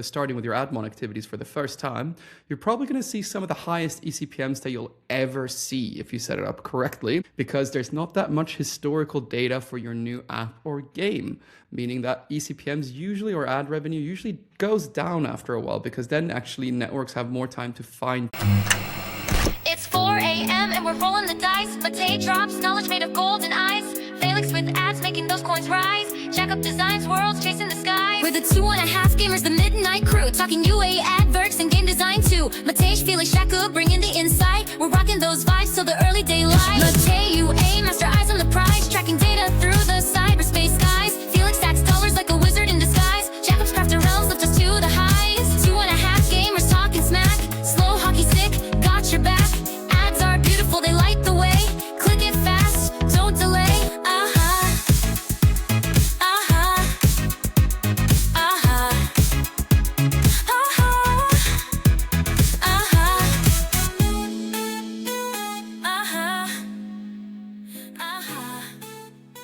starting with your ad mon activities for the first time, you're probably going to see some of the highest eCPMs that you'll ever see if you set it up correctly, because there's not that much historical data for your new app or game, meaning that eCPMs usually, or ad revenue usually, goes down after a while, because then actually networks have more time to find. It's 4 a.m. and we're rolling the dice. Matei drops knowledge made of golden eyes. Felix with ads making those coins rise. Jack up designs, worlds chasing the skies. We're the 2.5 gamers, the midnight crew, talking UA adverts and game design too. Matei, Felix, Shaka bringing the insight. We're rocking those vibes till the early daylight. Matei, UA, master eyes on the prize, tracking data through the cyberspace skies. Felix stacks dollars like a wizard in disguise. Jacob's crafted realms lift us to the highs. 2.5 gamers talking smack. Slow hockey stick, got your back. Ads are beautiful, they light the way. Click it fast, don't delay.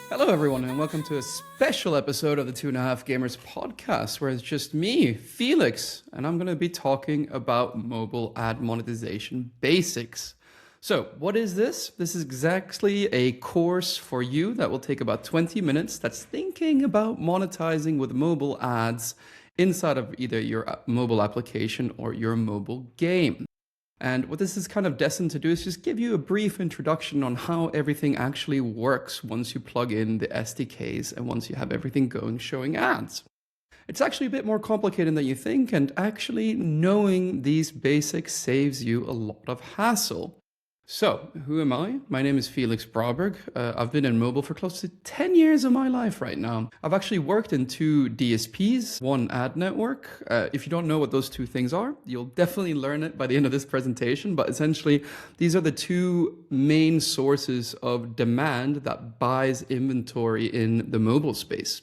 Hello everyone, and welcome to a special episode of the 2.5 Gamers podcast, where it's just me, Felix, and I'm going to be talking about mobile ad monetization basics. So what is this? This is exactly a course for you that will take about 20 minutes that's thinking about monetizing with mobile ads inside of either your mobile application or your mobile game. And what this is kind of destined to do is just give you a brief introduction on how everything actually works once you plug in the SDKs and once you have everything going showing ads. It's actually a bit more complicated than you think, and actually knowing these basics saves you a lot of hassle. So, who am I? My name is Felix Braberg. I've been in mobile for close to 10 years of my life right now. I've actually worked in 2 DSPs, 1 ad network. If you don't know what those 2 things are, you'll definitely learn it by the end of this presentation. But essentially, these are the 2 main sources of demand that buys inventory in the mobile space.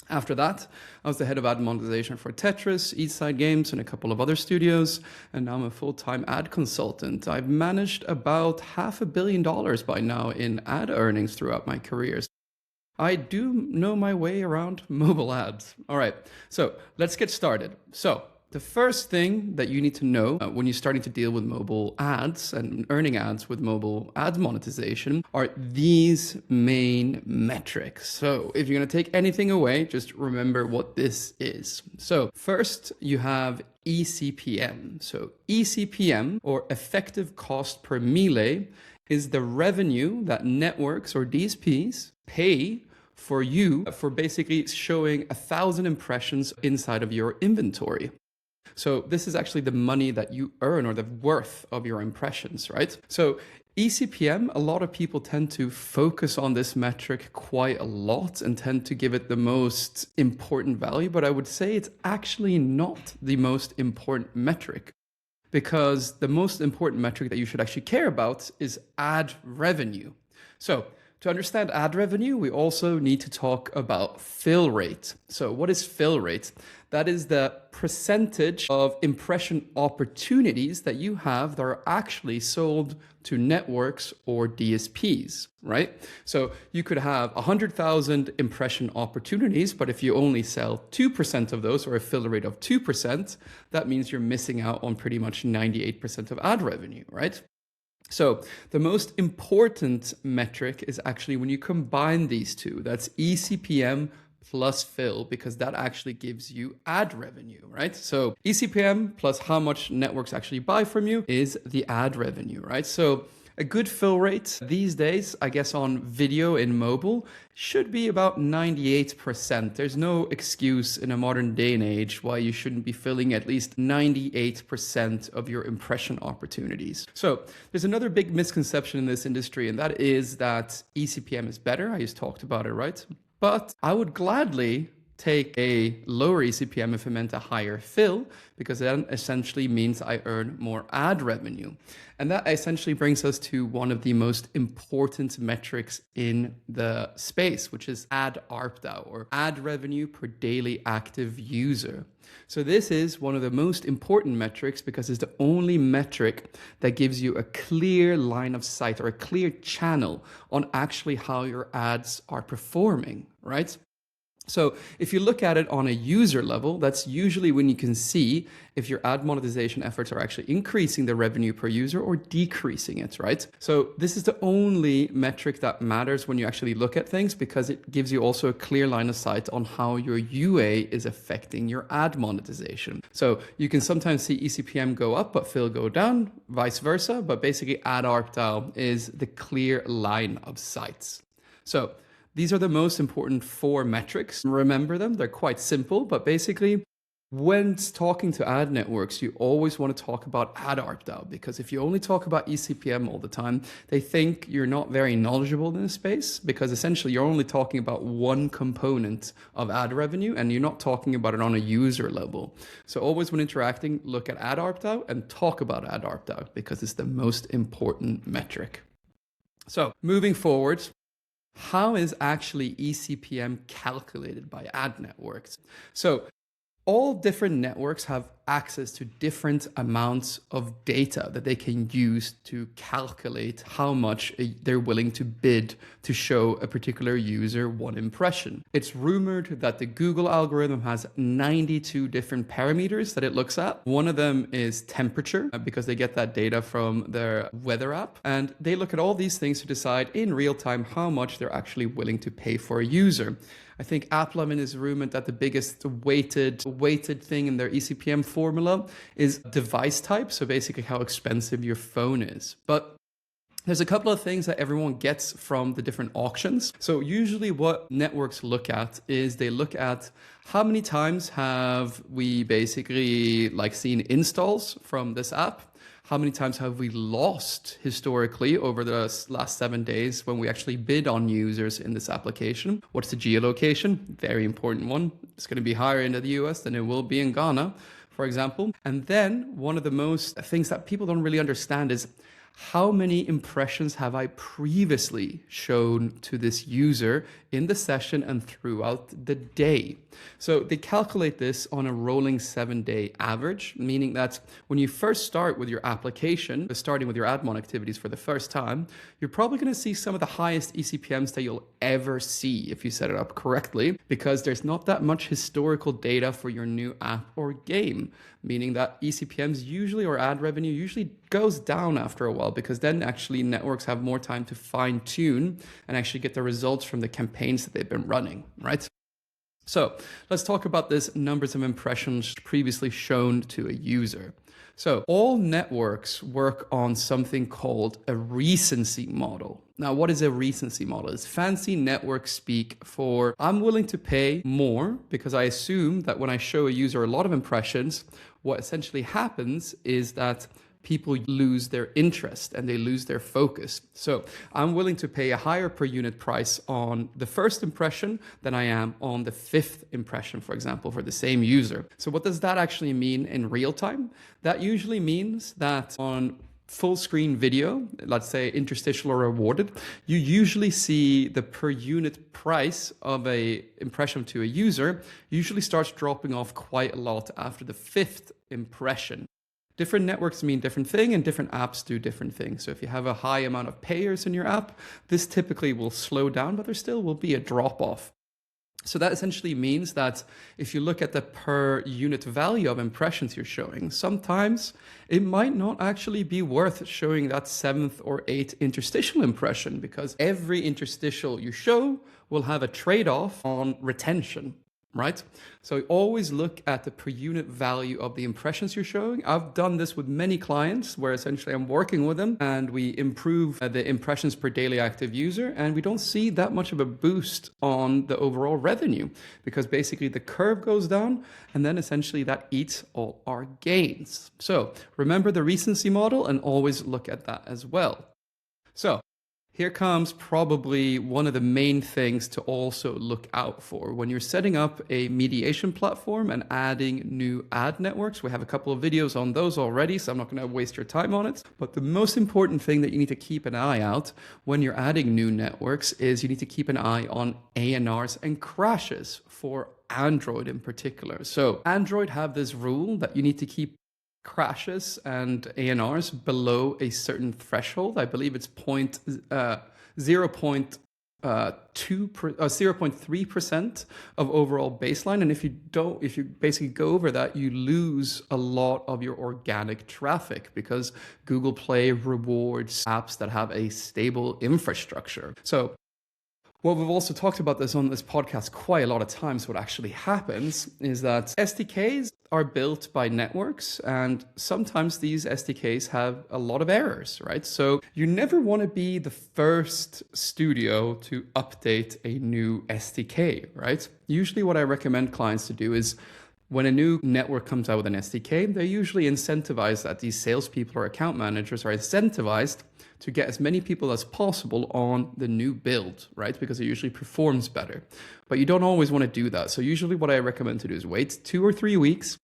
After that, I was the head of ad monetization for Tetris, Eastside Games, and a couple of other studios, and now I'm a full-time ad consultant. I've managed about $500 million by now in ad earnings throughout my careers. I do know my way around mobile ads. All right, so let's get started. So the first thing that you need to know when you're starting to deal with mobile ads and earning ads with mobile ad monetization are these main metrics. So if you're going to take anything away, just remember what this is. So first, you have eCPM. So eCPM, or effective cost per melee, is the revenue that networks or DSPs pay for you for basically showing 1,000 impressions inside of your inventory. So this is actually the money that you earn, or the worth of your impressions, right? So eCPM, a lot of people tend to focus on this metric quite a lot and tend to give it the most important value, but I would say it's actually not the most important metric, because the most important metric that you should actually care about is ad revenue. So to understand ad revenue, we also need to talk about fill rate. So what is fill rate? That is the percentage of impression opportunities that you have that are actually sold to networks or DSPs, right? So you could have 100,000 impression opportunities, but if you only sell 2% of those, or a fill rate of 2%, that means you're missing out on pretty much 98% of ad revenue, right? So the most important metric is actually when you combine these 2, that's eCPM plus fill, because that actually gives you ad revenue, right? So eCPM plus how much networks actually buy from you is the ad revenue, right? So a good fill rate these days, I guess on video in mobile, should be about 98%. There's no excuse in a modern day and age why you shouldn't be filling at least 98% of your impression opportunities. So there's another big misconception in this industry, and that is that eCPM is better. I just talked about it, right? But I would gladly take a lower eCPM if it meant a higher fill, because that essentially means I earn more ad revenue. And that essentially brings us to one of the most important metrics in the space, which is Ad ARPDAU, or ad revenue per daily active user. So this is one of the most important metrics because it's the only metric that gives you a clear line of sight, or a clear channel on actually how your ads are performing, right? So if you look at it on a user level, that's usually when you can see if your ad monetization efforts are actually increasing the revenue per user or decreasing it, right? So this is the only metric that matters when you actually look at things, because it gives you also a clear line of sight on how your UA is affecting your ad monetization. So you can sometimes see eCPM go up, but fill go down, vice versa. But basically Ad ARPDAU is the clear line of sight. So these are the most important 4 metrics. Remember them, they're quite simple, but basically when talking to ad networks, you always want to talk about Ad ARPDAU, because if you only talk about eCPM all the time, they think you're not very knowledgeable in this space, because essentially you're only talking about one component of ad revenue and you're not talking about it on a user level. So always when interacting, look at Ad ARPDAU and talk about Ad ARPDAU, because it's the most important metric. So moving forward, how is actually eCPM calculated by ad networks? So all different networks have access to different amounts of data that they can use to calculate how much they're willing to bid to show a particular user one impression. It's rumored that the Google algorithm has 92 different parameters that it looks at. One of them is temperature, because they get that data from their weather app. And they look at all these things to decide in real time how much they're actually willing to pay for a user. I think Appleman is rumored that the biggest weighted thing in their eCPM formula is device type, so basically how expensive your phone is. But there's a couple of things that everyone gets from the different auctions. So usually what networks look at is they look at how many times have we basically seen installs from this app. How many times have we lost historically over the last 7 days when we actually bid on users in this application? What's the geolocation? Very important one. It's going to be higher in the US than it will be in Ghana, for example. And then one of the most things that people don't really understand is how many impressions have I previously shown to this user in the session and throughout the day? So they calculate this on a rolling 7-day average, meaning that when you first start with your application, starting with your AdMon activities for the first time, you're probably going to see some of the highest eCPMs that you'll ever see if you set it up correctly, because there's not that much historical data for your new app or game, meaning that eCPMs usually, or ad revenue usually, goes down after a while, because then actually networks have more time to fine tune and actually get the results from the campaigns that they've been running, right? So let's talk about this numbers of impressions previously shown to a user. So all networks work on something called a recency model. Now, what is a recency model? It's fancy network speak for I'm willing to pay more because I assume that when I show a user a lot of impressions, what essentially happens is that people lose their interest and they lose their focus. So I'm willing to pay a higher per unit price on the first impression than I am on the 5th impression, for example, for the same user. So what does that actually mean in real time? That usually means that on full screen video, let's say interstitial or rewarded, you usually see the per unit price of a impression to a user usually starts dropping off quite a lot after the 5th impression. Different networks mean different thing and different apps do different things. So if you have a high amount of payers in your app, this typically will slow down, but there still will be a drop off. So that essentially means that if you look at the per unit value of impressions you're showing, sometimes it might not actually be worth showing that 7th or 8th interstitial impression, because every interstitial you show will have a trade-off on retention. Right? So always look at the per unit value of the impressions you're showing. I've done this with many clients where essentially I'm working with them and we improve the impressions per daily active user, and we don't see that much of a boost on the overall revenue, because basically the curve goes down and then essentially that eats all our gains. So remember the recency model and always look at that as well. So here comes probably one of the main things to also look out for when you're setting up a mediation platform and adding new ad networks. We have a couple of videos on those already, so I'm not going to waste your time on it. But the most important thing that you need to keep an eye out when you're adding new networks is you need to keep an eye on ANRs and crashes for Android in particular. So Android have this rule that you need to keep crashes and ANRs below a certain threshold. I believe it's 0.01 0.3% of overall baseline. And if you basically go over that, you lose a lot of your organic traffic because Google Play rewards apps that have a stable infrastructure. So well, we've also talked about this on this podcast quite a lot of times. What actually happens is that SDKs are built by networks, and sometimes these SDKs have a lot of errors, right? So you never want to be the first studio to update a new SDK, right? Usually what I recommend clients to do is when a new network comes out with an SDK, they usually incentivize that. These salespeople or account managers are incentivized to get as many people as possible on the new build, right? Because it usually performs better. But you don't always want to do that. So usually what I recommend to do is wait 2 or 3 weeks,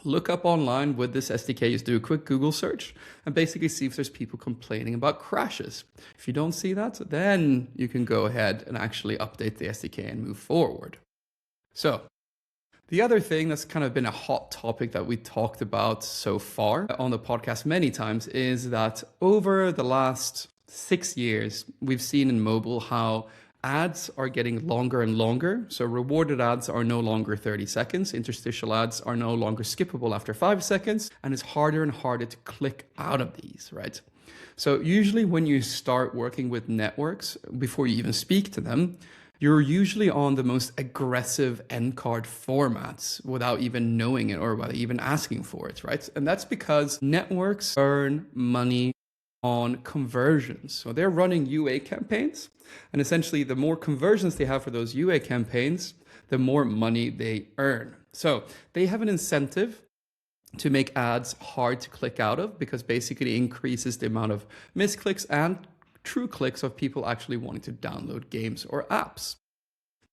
look up online with this SDK, just do a quick Google search and basically see if there's people complaining about crashes. If you don't see that, then you can go ahead and actually update the SDK and move forward. So the other thing that's kind of been a hot topic that we talked about so far on the podcast many times is that over the last 6 years, we've seen in mobile how ads are getting longer and longer. So rewarded ads are no longer 30 seconds. Interstitial ads are no longer skippable after 5 seconds. And it's harder and harder to click out of these, right? So usually when you start working with networks, before you even speak to them, you're usually on the most aggressive end card formats without even knowing it or without even asking for it, right? And that's because networks earn money on conversions. So they're running UA campaigns, and essentially the more conversions they have for those UA campaigns, the more money they earn. So they have an incentive to make ads hard to click out of, because basically it increases the amount of misclicks and true clicks of people actually wanting to download games or apps.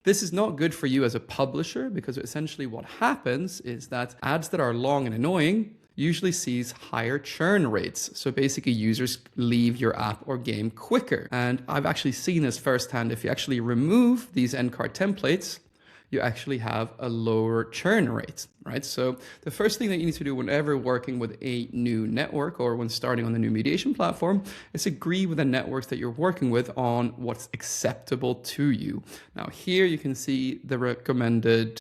This is not good for you as a publisher, because essentially what happens is that ads that are long and annoying usually sees higher churn rates. So basically users leave your app or game quicker. And I've actually seen this firsthand. If you actually remove these end card templates, you actually have a lower churn rate, right? So the first thing that you need to do whenever working with a new network or when starting on the new mediation platform is agree with the networks that you're working with on what's acceptable to you. Now here you can see the recommended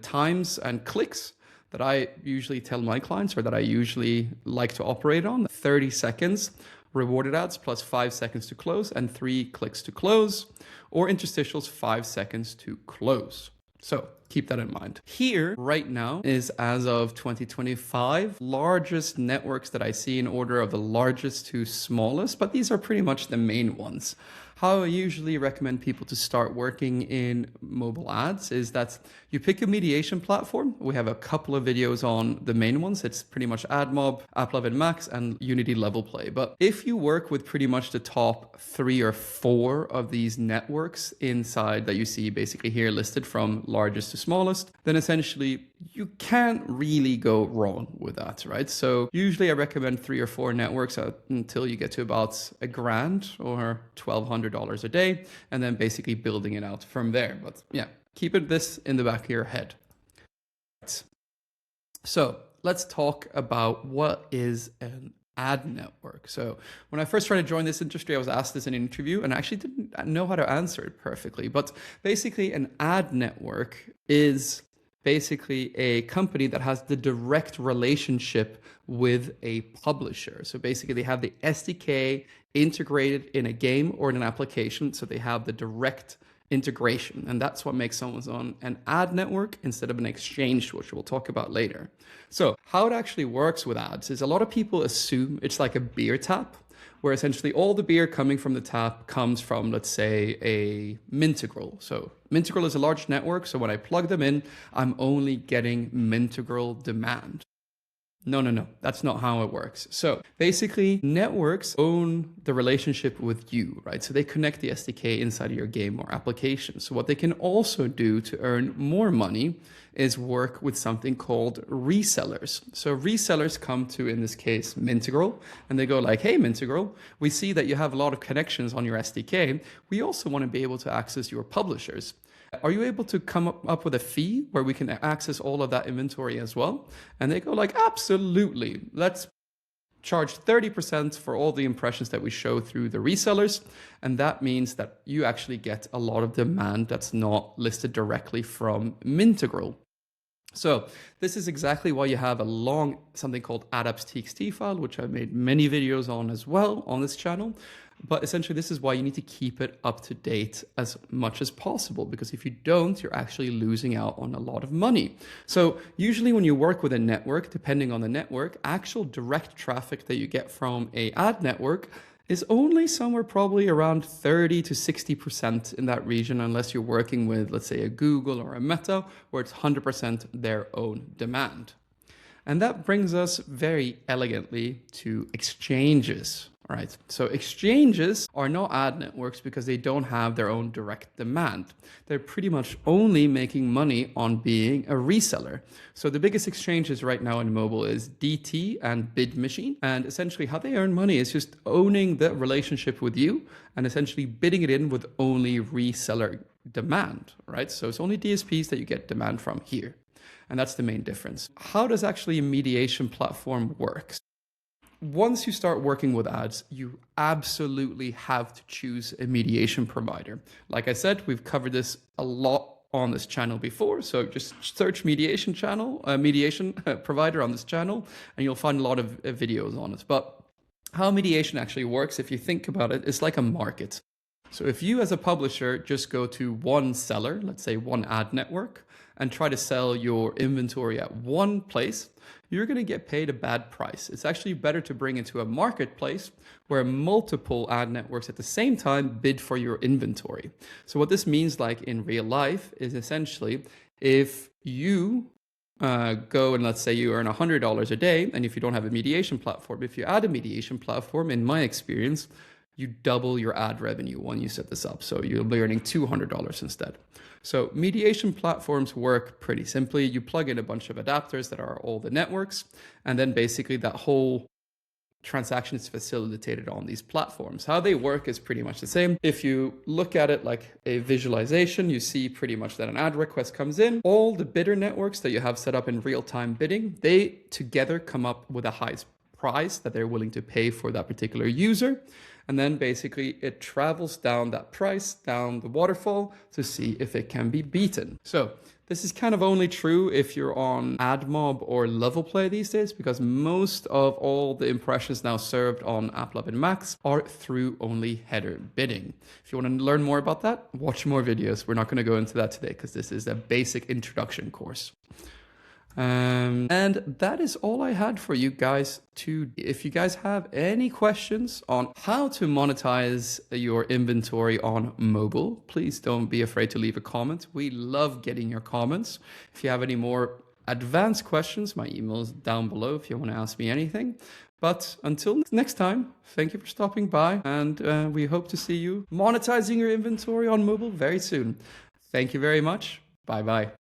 times and clicks that I usually tell my clients, or that I usually like to operate on. 30 seconds rewarded ads plus 5 seconds to close and 3 clicks to close, or interstitials 5 seconds to close. So keep that in mind. Here right now is, as of 2025, largest networks that I see in order of the largest to smallest, but these are pretty much the main ones. How I usually recommend people to start working in mobile ads is that you pick a mediation platform. We have a couple of videos on the main ones. It's pretty much AdMob, AppLovin Max, and Unity Level Play. But if you work with pretty much the top 3 or 4 of these networks inside that you see basically here listed from largest to smallest, then essentially you can't really go wrong with that, right? So usually I recommend 3 or 4 networks until you get to about $1,000 or $1,200 a day, and then basically building it out from there. But yeah, keep this in the back of your head. So let's talk about what is an ad network. So when I first tried to join this industry, I was asked this in an interview and I actually didn't know how to answer it perfectly. But basically an ad network is basically a company that has the direct relationship with a publisher. So basically they have the SDK integrated in a game or in an application. So they have the direct integration. And that's what makes someone on an ad network instead of an exchange, which we'll talk about later. So how it actually works with ads is a lot of people assume it's like a beer tap, where essentially all the beer coming from the tap comes from, let's say, a Mintegral. So Mintegral is a large network. So when I plug them in, I'm only getting Mintegral demand. No, that's not how it works. So basically networks own the relationship with you, right? So they connect the SDK inside of your game or application. So what they can also do to earn more money is work with something called resellers. So resellers come to, in this case, Mintegral, and they go like, hey, Mintegral, we see that you have a lot of connections on your SDK. We also want to be able to access your publishers. Are you able to come up with a fee where we can access all of that inventory as well? And they go like, absolutely. Let's charge 30% for all the impressions that we show through the resellers. And that means that you actually get a lot of demand that's not listed directly from Mintegral. So this is exactly why you have a long, something called Ad ARPDAU file, which I've made many videos on as well on this channel. But essentially, this is why you need to keep it up to date as much as possible, because if you don't, you're actually losing out on a lot of money. So usually when you work with a network, depending on the network, actual direct traffic that you get from a ad network is only somewhere probably around 30 to 60% in that region, unless you're working with, let's say, a Google or a Meta, where it's 100% their own demand. And that brings us very elegantly to exchanges. All right, so exchanges are not ad networks because they don't have their own direct demand. They're pretty much only making money on being a reseller. So the biggest exchanges right now in mobile is DT and Bid Machine. And essentially how they earn money is just owning the relationship with you and essentially bidding it in with only reseller demand, right? So it's only DSPs that you get demand from here. And that's the main difference. How does actually a mediation platform work? Once you start working with ads, you absolutely have to choose a mediation provider. Like I said, we've covered this a lot on this channel before. So just search mediation provider on this channel, and you'll find a lot of videos on it. But how mediation actually works, if you think about it, it's like a market. So if you as a publisher just go to one seller, let's say one ad network, and try to sell your inventory at one place, you're going to get paid a bad price. It's actually better to bring it to a marketplace where multiple ad networks at the same time bid for your inventory. So what this means, like in real life, is essentially if you go and let's say you earn $100 a day, and if you don't have a mediation platform, if you add a mediation platform, in my experience, you double your ad revenue when you set this up. So you'll be earning $200 instead. So mediation platforms work pretty simply. You plug in a bunch of adapters that are all the networks, and then basically that whole transaction is facilitated on these platforms. How they work is pretty much the same. If you look at it like a visualization, you see pretty much that an ad request comes in. All the bidder networks that you have set up in real-time bidding, they together come up with a highest price that they're willing to pay for that particular user. And then basically it travels down that price, down the waterfall to see if it can be beaten. So this is kind of only true if you're on AdMob or Level Play these days, because most of all the impressions now served on AppLab and Max are through only header bidding. If you want to learn more about that, watch more videos. We're not going to go into that today because this is a basic introduction course. And that is all I had for you guys today. If you guys have any questions on how to monetize your inventory on mobile, please don't be afraid to leave a comment. We love getting your comments. If you have any more advanced questions, my email is down below if you want to ask me anything. But until next time, thank you for stopping by, and we hope to see you monetizing your inventory on mobile very soon. Thank you very much. Bye-bye.